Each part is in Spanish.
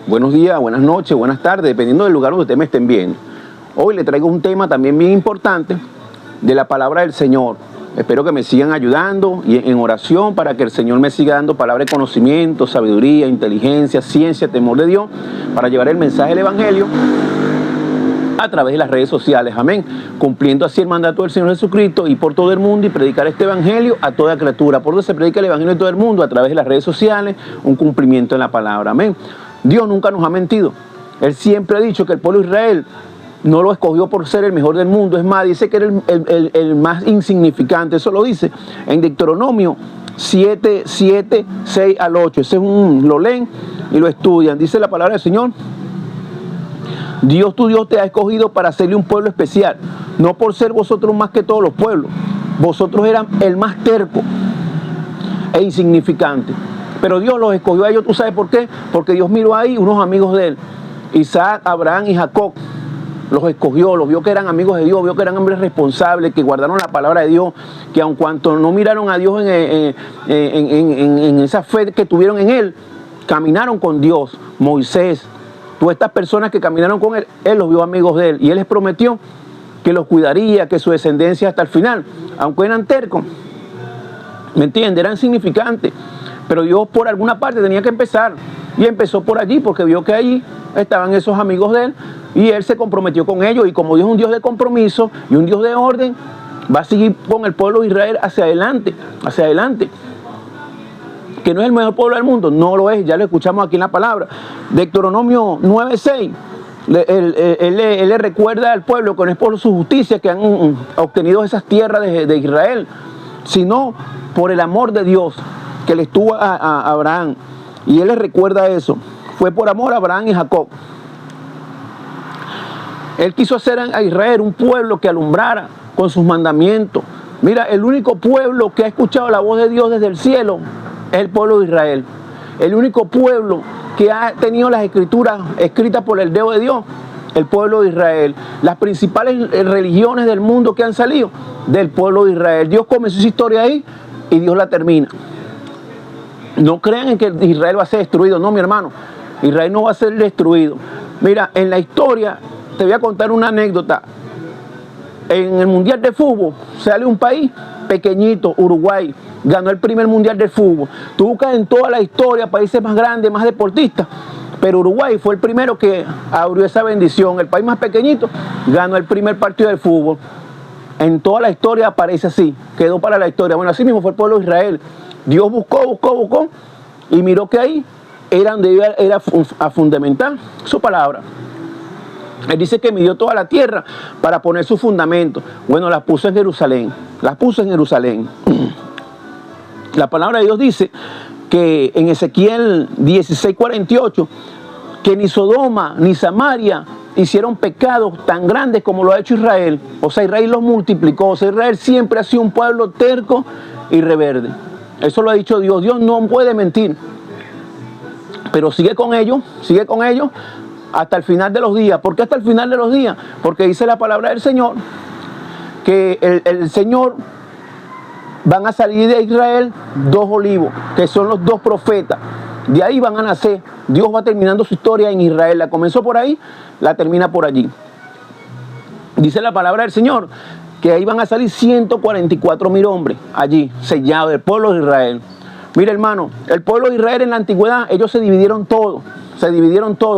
buenos días, buenas noches, buenas tardes, dependiendo del lugar donde usted me estén viendo. Hoy le traigo un tema también bien importante de la palabra del Señor. Espero que me sigan ayudando y en oración para que el Señor me siga dando palabra de conocimiento, sabiduría, inteligencia, ciencia, temor de Dios, para llevar el mensaje del Evangelio a través de las redes sociales, amén, cumpliendo así el mandato del Señor Jesucristo y por todo el mundo y predicar este Evangelio a toda criatura. Por eso se predica el Evangelio en todo el mundo a través de las redes sociales, un cumplimiento en la palabra, amén. Dios nunca nos ha mentido. Él siempre ha dicho que el pueblo de Israel no lo escogió por ser el mejor del mundo. Es más, dice que era el más insignificante. Eso lo dice en Deuteronomio 7, 6 al 8. Ese es lo leen y lo estudian. Dice la palabra del Señor: Dios tu Dios te ha escogido para hacerle un pueblo especial, no por ser vosotros más que todos los pueblos. Vosotros eran el más terco e insignificante. Pero Dios los escogió a ellos. ¿Tú sabes por qué? Porque Dios miró ahí unos amigos de él, Isaac, Abraham y Jacob. Los escogió, los vio que eran amigos de Dios, vio que eran hombres responsables, que guardaron la palabra de Dios, que aun cuanto no miraron a Dios en esa fe que tuvieron en él, caminaron con Dios. Moisés, todas estas personas que caminaron con él, él los vio amigos de él y él les prometió que los cuidaría, que su descendencia hasta el final, aunque eran tercos, ¿me entiendes? Eran insignificantes, pero Dios por alguna parte tenía que empezar y empezó por allí porque vio que allí estaban esos amigos de él y él se comprometió con ellos, y como Dios es un Dios de compromiso y un Dios de orden, va a seguir con el pueblo de Israel hacia adelante, que no es el mejor pueblo del mundo, no lo es, ya lo escuchamos aquí en la palabra. Deuteronomio 9:6, él le recuerda al pueblo que no es por su justicia que han obtenido esas tierras de Israel, sino por el amor de Dios que le estuvo a Abraham, y él le recuerda eso. Fue por amor a Abraham y Jacob. Él quiso hacer a Israel un pueblo que alumbrara con sus mandamientos. Mira, el único pueblo que ha escuchado la voz de Dios desde el cielo es el pueblo de Israel. El único pueblo que ha tenido las escrituras escritas por el dedo de Dios, el pueblo de Israel. Las principales religiones del mundo que han salido del pueblo de Israel. Dios comenzó esa historia ahí y Dios la termina. No crean en que Israel va a ser destruido. No, mi hermano, Israel no va a ser destruido. Mira, en la historia, te voy a contar una anécdota. En el Mundial de Fútbol sale un país pequeñito, Uruguay, ganó el primer Mundial de Fútbol. Tú buscas en toda la historia países más grandes, más deportistas, pero Uruguay fue el primero que abrió esa bendición. El país más pequeñito ganó el primer partido del fútbol. En toda la historia aparece así, quedó para la historia. Bueno, así mismo fue el pueblo de Israel. Dios buscó y miró que ahí era donde iba a fundamentar su palabra. Él dice que midió toda la tierra para poner su fundamento. Bueno, las puso en Jerusalén. La palabra de Dios dice que en Ezequiel 16:48, que ni Sodoma ni Samaria hicieron pecados tan grandes como lo ha hecho Israel. O sea, Israel los multiplicó. O sea, Israel siempre ha sido un pueblo terco y rebelde. Eso lo ha dicho Dios. Dios no puede mentir. Pero sigue con ellos hasta el final de los días. ¿Por qué hasta el final de los días? Porque dice la palabra del Señor que el Señor van a salir de Israel 2 olivos, que son los 2 profetas. De ahí van a nacer. Dios va terminando su historia en Israel. La comenzó por ahí, la termina por allí. Dice la palabra del Señor que ahí van a salir 144,000 hombres allí, sellados del pueblo de Israel. Mira, hermano, el pueblo de Israel en la antigüedad, ellos se dividieron todo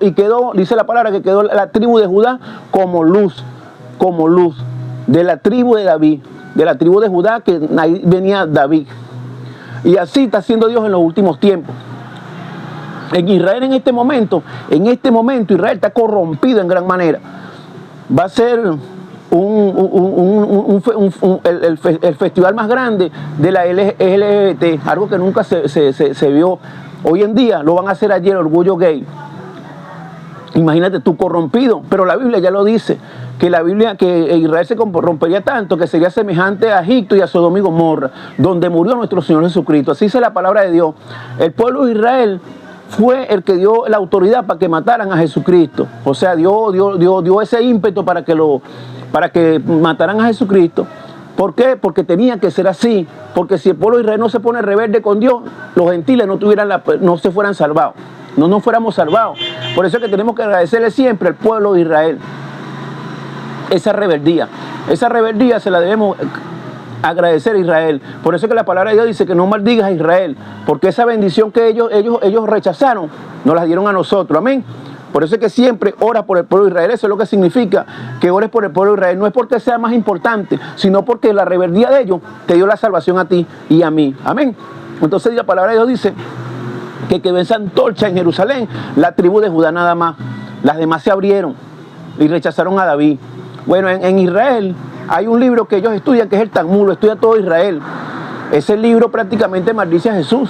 y quedó, dice la palabra, que quedó la tribu de Judá como luz de la tribu de David, de la tribu de Judá, que ahí venía David. Y así está haciendo Dios en los últimos tiempos. En Israel en este momento Israel está corrompido en gran manera. Va a ser el festival más grande de la LGBT, algo que nunca se vio. Hoy en día lo van a hacer allí, el orgullo gay. Imagínate tú, corrompido, pero la Biblia ya lo dice, que Israel se corrompería tanto que sería semejante a Egipto y a Sodoma y Gomorra, donde murió nuestro Señor Jesucristo. Así dice la palabra de Dios. El pueblo de Israel fue el que dio la autoridad para que mataran a Jesucristo. O sea, dio ese ímpetu para que mataran a Jesucristo. ¿Por qué? Porque tenía que ser así. Porque si el pueblo de Israel no se pone rebelde con Dios, los gentiles no se fueran salvados. no nos fuéramos salvados. Por eso es que tenemos que agradecerle siempre al pueblo de Israel esa rebeldía se la debemos agradecer a Israel. Por eso es que la palabra de Dios dice que no maldigas a Israel, porque esa bendición que ellos rechazaron, nos la dieron a nosotros, amén. Por eso es que siempre ora por el pueblo de Israel. Eso es lo que significa que ores por el pueblo de Israel. No es porque sea más importante, sino porque la rebeldía de ellos te dio la salvación a ti y a mí, amén. Entonces la palabra de Dios dice que quedó esa antorcha en Jerusalén, la tribu de Judá nada más. Las demás se abrieron y rechazaron a David. Bueno, en Israel hay un libro que ellos estudian, que es el Talmud, lo estudia todo Israel. Ese libro prácticamente maldice a Jesús.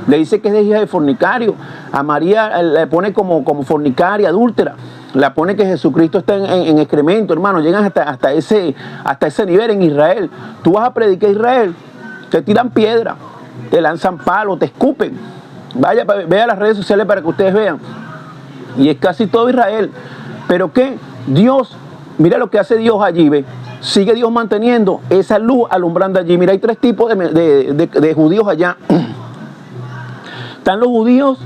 Le dice que es de hija de fornicario. A María le pone como fornicaria, adúltera. La pone que Jesucristo está en excremento, hermano. Llegan hasta ese nivel en Israel. Tú vas a predicar a Israel, te tiran piedra, te lanzan palos, te escupen. Vea las redes sociales para que ustedes vean. Y es casi todo Israel. Pero ¿qué? Dios... Mira lo que hace Dios allí, ve. Sigue Dios manteniendo esa luz alumbrando allí. Mira, hay tres tipos de judíos allá. Están los judíos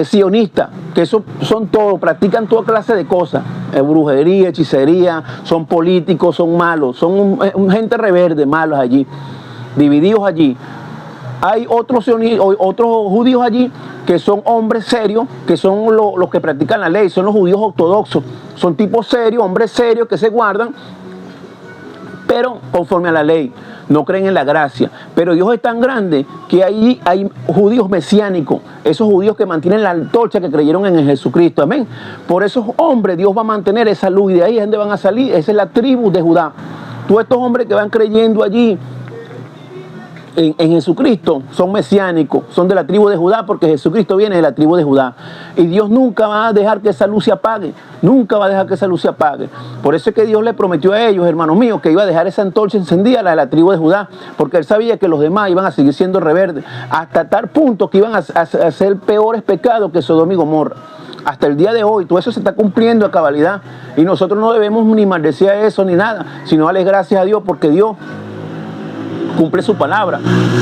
sionistas, que son todos, practican toda clase de cosas. Brujería, hechicería, son políticos, son malos, son gente rebelde, malos allí, divididos allí. Hay otros judíos allí que son hombres serios, que son los que practican la ley, son los judíos ortodoxos. Son tipos serios, hombres serios que se guardan, pero conforme a la ley, no creen en la gracia. Pero Dios es tan grande que ahí hay judíos mesiánicos, esos judíos que mantienen la antorcha, que creyeron en Jesucristo, amén. Por esos hombres Dios va a mantener esa luz, y de ahí es donde van a salir. Esa es la tribu de Judá. Todos estos hombres que van creyendo allí en Jesucristo son mesiánicos, son de la tribu de Judá, porque Jesucristo viene de la tribu de Judá. Y Dios nunca va a dejar que esa luz se apague, nunca va a dejar que esa luz se apague. Por eso es que Dios le prometió a ellos, hermanos míos, que iba a dejar esa antorcha encendida, la de la tribu de Judá, porque Él sabía que los demás iban a seguir siendo rebeldes, hasta tal punto que iban a hacer peores pecados que Sodoma y Gomorra. Hasta el día de hoy, todo eso se está cumpliendo a cabalidad, y nosotros no debemos ni maldecir a eso ni nada, sino darle gracias a Dios, porque Dios cumple su palabra,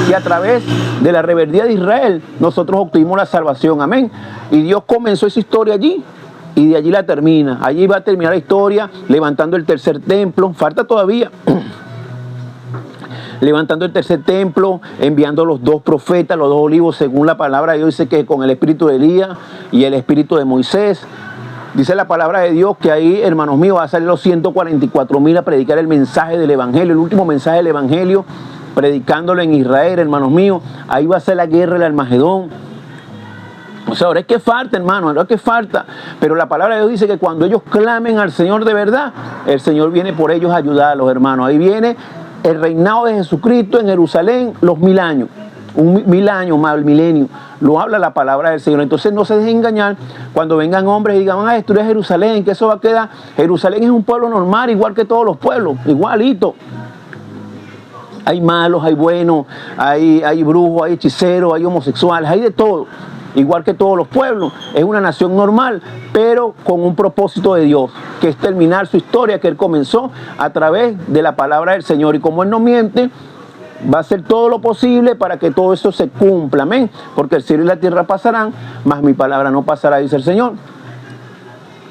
y a través de la rebeldía de Israel nosotros obtuvimos la salvación, amén. Y Dios comenzó esa historia allí y de allí la termina. Allí va a terminar la historia levantando el tercer templo, falta todavía, levantando el tercer templo, enviando los dos profetas, los dos olivos, según la palabra de Dios dice que con el espíritu de Elías y el espíritu de Moisés. Dice la palabra de Dios que ahí, hermanos míos, va a salir los 144,000 a predicar el mensaje del evangelio, el último mensaje del evangelio, predicándolo en Israel, hermanos míos. Ahí va a ser la guerra del Armagedón. O sea, ahora es que falta, hermano, ahora es que falta. Pero la palabra de Dios dice que cuando ellos clamen al Señor de verdad, el Señor viene por ellos a ayudarlos, hermanos. Ahí viene el reinado de Jesucristo en Jerusalén, los 1000 años. 1000 años más, el milenio. Lo habla la palabra del Señor. Entonces no se dejen engañar cuando vengan hombres y digan, van a destruir Jerusalén, que eso va a quedar. Jerusalén es un pueblo normal, igual que todos los pueblos, igualito. Hay malos, hay buenos, hay brujos, hay hechiceros, hay homosexuales, hay de todo. Igual que todos los pueblos. Es una nación normal, pero con un propósito de Dios, que es terminar su historia que Él comenzó a través de la palabra del Señor. Y como Él no miente, va a hacer todo lo posible para que todo eso se cumpla, amén. Porque el cielo y la tierra pasarán, mas mi palabra no pasará, dice el Señor.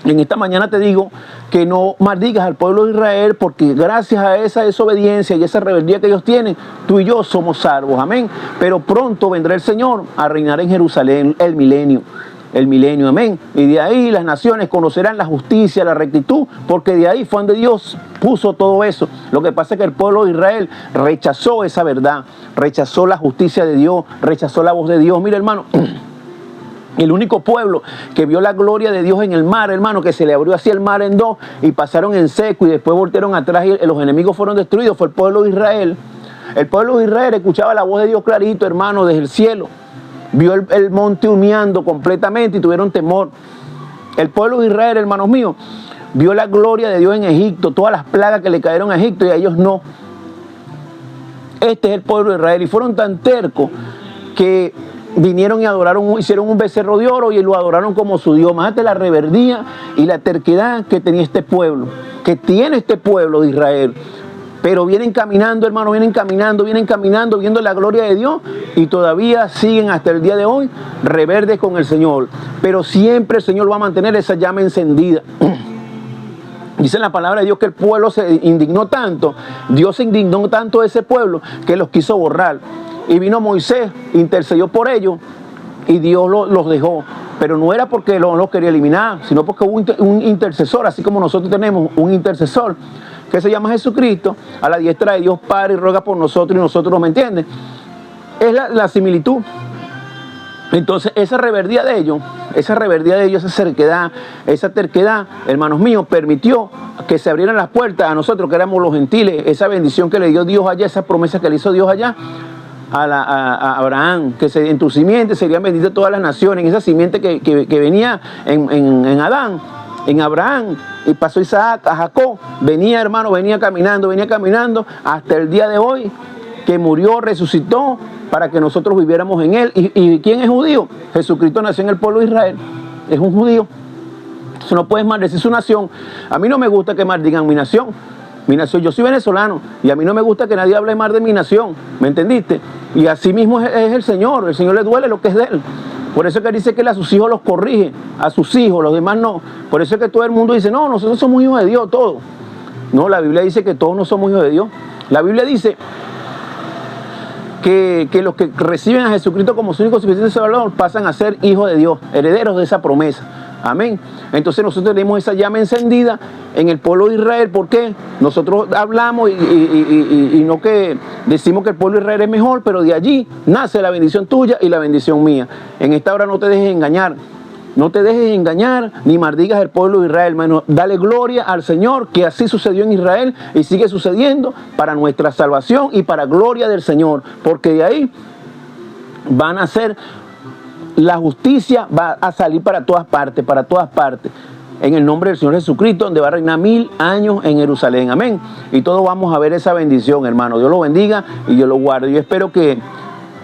En esta mañana te digo que no maldigas al pueblo de Israel, porque gracias a esa desobediencia y esa rebeldía que ellos tienen, tú y yo somos salvos, amén. Pero pronto vendrá el Señor a reinar en Jerusalén el milenio, amén. Y de ahí las naciones conocerán la justicia, la rectitud, porque de ahí fue donde Dios puso todo eso. Lo que pasa es que el pueblo de Israel rechazó esa verdad, rechazó la justicia de Dios, rechazó la voz de Dios. Mira, hermano, el único pueblo que vio la gloria de Dios en el mar, hermano, que se le abrió así el mar en dos y pasaron en seco y después voltearon atrás y los enemigos fueron destruidos, fue el pueblo de Israel. El pueblo de Israel escuchaba la voz de Dios clarito, hermano, desde el cielo. Vio el monte humeando completamente y tuvieron temor. El pueblo de Israel, hermanos míos, vio la gloria de Dios en Egipto, todas las plagas que le cayeron a Egipto y a ellos no. Este es el pueblo de Israel y fueron tan tercos que vinieron y adoraron, hicieron un becerro de oro y lo adoraron como su Dios. Imagínate la rebeldía y la terquedad que tenía este pueblo, que tiene este pueblo de Israel. Pero vienen caminando, hermano, vienen caminando, viendo la gloria de Dios y todavía siguen hasta el día de hoy reverdes con el Señor. Pero siempre el Señor va a mantener esa llama encendida. Dice en la palabra de Dios que el pueblo se indignó tanto, Dios se indignó tanto de ese pueblo que los quiso borrar. Y vino Moisés, intercedió por ellos y Dios los dejó. Pero no era porque los quería eliminar, sino porque hubo un intercesor, así como nosotros tenemos un intercesor que se llama Jesucristo, a la diestra de Dios Padre, y ruega por nosotros y nosotros no, ¿me entienden? Es la similitud. Entonces esa rebeldía de ellos, esa terquedad, hermanos míos, permitió que se abrieran las puertas a nosotros que éramos los gentiles, esa bendición que le dio Dios allá, esa promesa que le hizo Dios allá a Abraham, que en tu simiente serían benditas todas las naciones, en esa simiente que venía en Adán, en Abraham, y pasó Isaac a Jacob, venía, hermano, venía caminando hasta el día de hoy, que murió, resucitó, para que nosotros viviéramos en él. ¿Y quién es judío? Jesucristo nació en el pueblo de Israel, es un judío. Eso no puedes maldecir su nación. A mí no me gusta que maldigan mi nación. Yo soy venezolano y a mí no me gusta que nadie hable mal de mi nación, ¿me entendiste? Y así mismo es el Señor le duele lo que es de él. Por eso es que dice que él a sus hijos los corrige, a sus hijos, los demás no. Por eso es que todo el mundo dice, no, nosotros somos hijos de Dios, todos. No, la Biblia dice que todos no somos hijos de Dios. La Biblia dice que los que reciben a Jesucristo como su único suficiente Salvador pasan a ser hijos de Dios, herederos de esa promesa. Amén. Entonces nosotros tenemos esa llama encendida en el pueblo de Israel. ¿Por qué? Nosotros hablamos y no que decimos que el pueblo de Israel es mejor, pero de allí nace la bendición tuya y la bendición mía. En esta hora no te dejes engañar. No te dejes engañar ni maldigas el pueblo de Israel, hermano. Dale gloria al Señor, que así sucedió en Israel y sigue sucediendo para nuestra salvación y para gloria del Señor. Porque de ahí van a ser, la justicia va a salir para todas partes, en el nombre del Señor Jesucristo, donde va a reinar 1000 años en Jerusalén. Amén. Y todos vamos a ver esa bendición, hermano. Dios lo bendiga y Dios lo guarde. Yo espero que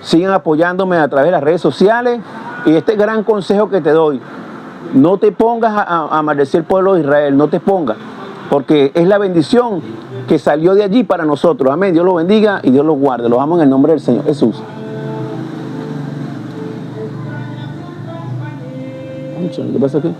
sigan apoyándome a través de las redes sociales. Y este gran consejo que te doy, no te pongas a maldecir el pueblo de Israel, no te pongas, porque es la bendición que salió de allí para nosotros. Amén. Dios lo bendiga y Dios lo guarde. Los amo en el nombre del Señor Jesús. ¿Qué pasa aquí?